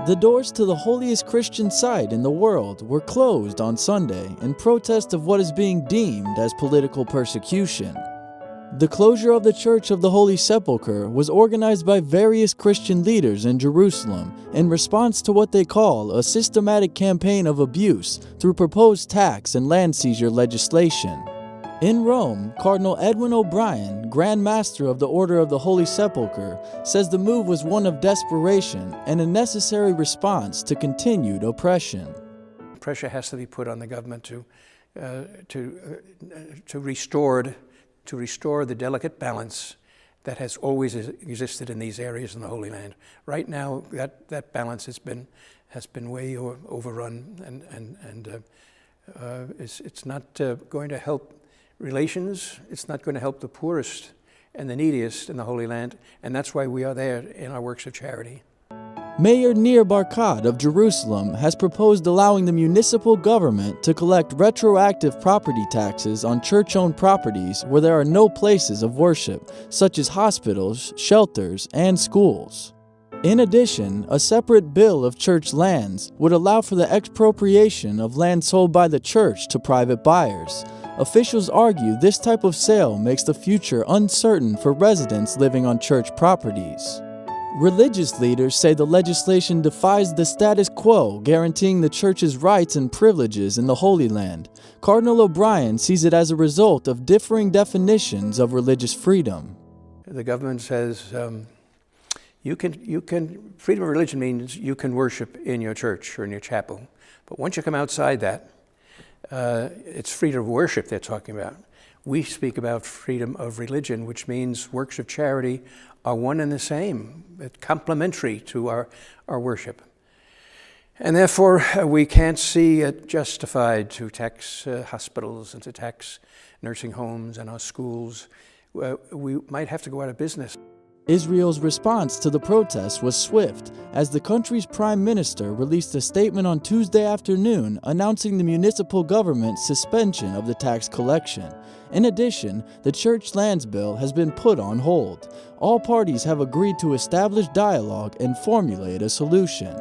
The doors to the holiest Christian site in the world were closed on Sunday in protest of what is being deemed as political persecution. The closure of the Church of the Holy Sepulchre was organized by various Christian leaders in Jerusalem in response to what they call a systematic campaign of abuse through proposed tax and land seizure legislation. In Rome, Cardinal Edwin O'Brien, Grand Master of the Order of the Holy Sepulchre, says the move was one of desperation and a necessary response to continued oppression. Pressure has to be put on the government to restore the delicate balance that has always existed in these areas in the Holy Land. Right now, that balance has been way overrun, and it's not going to help relations. It's not going to help the poorest and the neediest in the Holy Land, and that's why we are there in our works of charity. Mayor Nir Barkat of Jerusalem has proposed allowing the municipal government to collect retroactive property taxes on church-owned properties where there are no places of worship, such as hospitals, shelters, and schools. In addition, a separate bill of church lands would allow for the expropriation of land sold by the church to private buyers. Officials argue this type of sale makes the future uncertain for residents living on church properties. Religious leaders say the legislation defies the status quo, guaranteeing the church's rights and privileges in the Holy Land. Cardinal O'Brien sees it as a result of differing definitions of religious freedom. The government says freedom of religion means you can worship in your church or in your chapel. But once you come outside that, it's freedom of worship they're talking about. We speak about freedom of religion, which means works of charity are one and the same, complementary to our worship. And therefore, we can't see it justified to tax hospitals and to tax nursing homes and our schools. We might have to go out of business. Israel's response to the protests was swift, as the country's prime minister released a statement on Tuesday afternoon announcing the municipal government's suspension of the tax collection. In addition, the church lands bill has been put on hold. All parties have agreed to establish dialogue and formulate a solution.